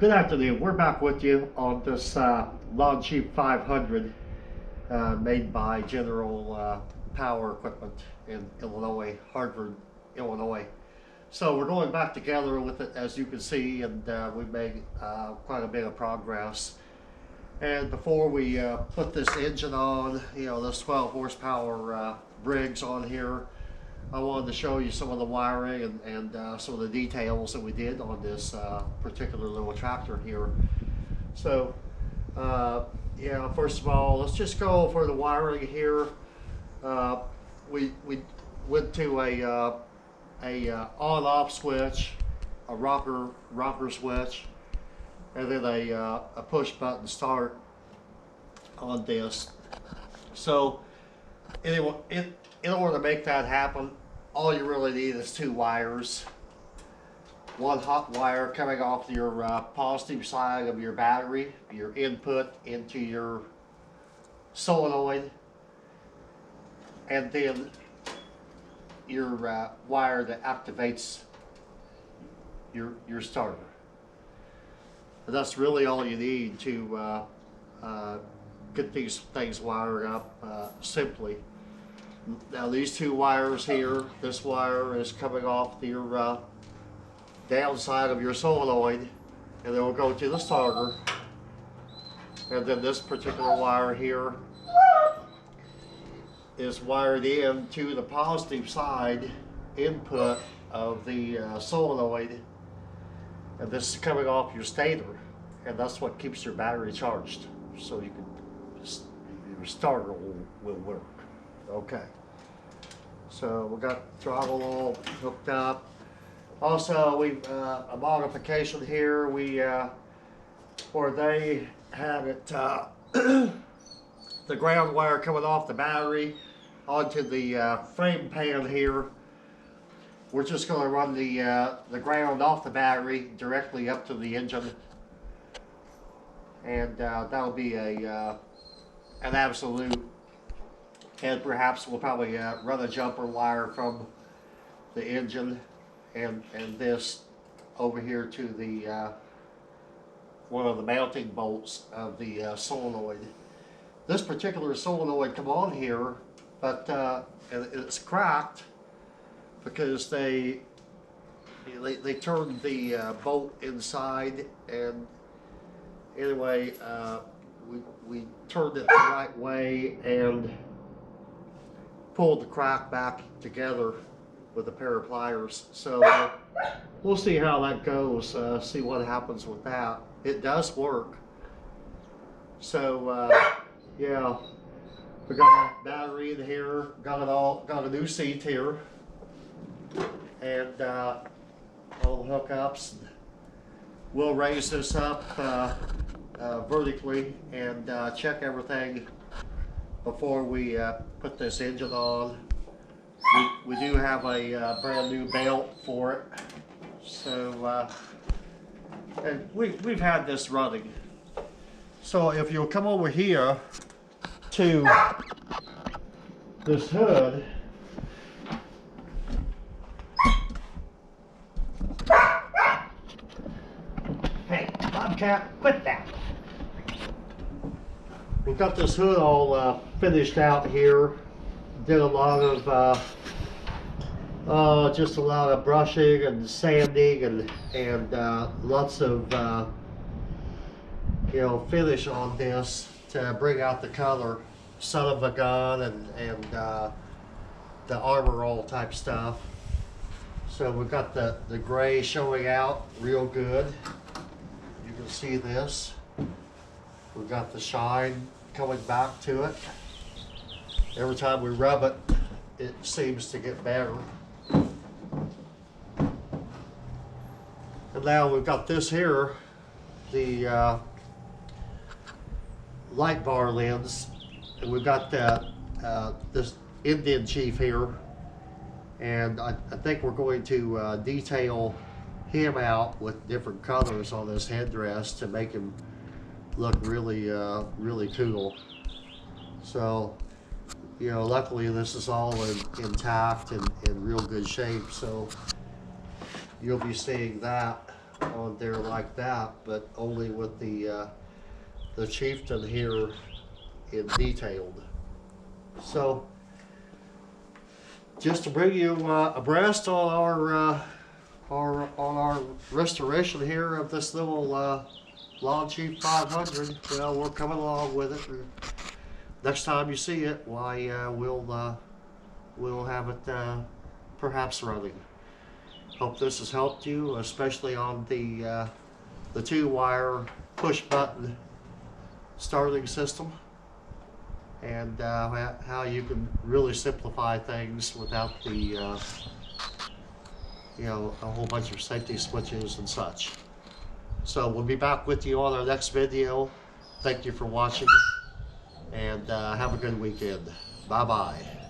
Good afternoon. We're back with you on this Longcheap 500 made by General Power Equipment in Illinois, Hartford, Illinois. So we're going back together with it, as you can see, and we've made quite a bit of progress. And before we put this engine on, this 12 horsepower Briggs on here, I wanted to show you some of the wiring and some of the details that we did on this particular little tractor here. So, yeah, first of all, let's just go over the wiring here. We went to a on-off switch, a rocker switch, and then a push button start on this. So, anyway, in order to make that happen, all you really need is two wires. One hot wire coming off your positive side of your battery, your input into your solenoid, and then your wire that activates your starter. And that's really all you need to get these things wired up simply. Now these two wires here, this wire is coming off your downside of your solenoid, and it will go to the starter. And then this particular wire here is wired in to the positive side input of the solenoid, and this is coming off your stator, and that's what keeps your battery charged, so you can your starter will work. Okay, so we got the throttle all hooked up. Also, we've a modification here. We where they have it the ground wire coming off the battery onto the frame pan here. We're just going to run the ground off the battery directly up to the engine, and that'll be an absolute. And perhaps we'll probably run a jumper wire from the engine and this over here to the one of the mounting bolts of the solenoid. This particular solenoid come on here, but it's cracked because they turned the bolt inside, and anyway, we turned it the right way and pulled the crack back together with a pair of pliers. So we'll see how that goes, see what happens with that. It does work. So yeah, we got a battery in here, got a new seat here, and all the hookups. We'll raise this up vertically and check everything before we put this engine on. We do have a brand new belt for it, so and we've had this running. So if you'll come over here to this hood, hey Bobcat, quit that. We've got this hood all finished out here. Did a lot of just a lot of brushing and sanding and lots of finish on this to bring out the color, son of a gun, and the Armor All type stuff. So we've got the gray showing out real good. You can see this. We've got the shine coming back to it. Every time we rub it, it seems to get better. And now we've got this here, the light bar lens, and we've got this Indian Chief here, and I think we're going to detail him out with different colors on this headdress to make him look really really cool. So luckily this is all intact and in real good shape, so you'll be seeing that on there like that, but only with the chieftain here in detailed. So just to bring you abreast on our restoration here of this little Longitude 500. Well, we're coming along with it. And next time you see it, why we'll have it perhaps running. Hope this has helped you, especially on the 2-wire push button starting system, and how you can really simplify things without the a whole bunch of safety switches and such. So we'll be back with you on our next video. Thank you for watching, and have a good weekend. Bye bye.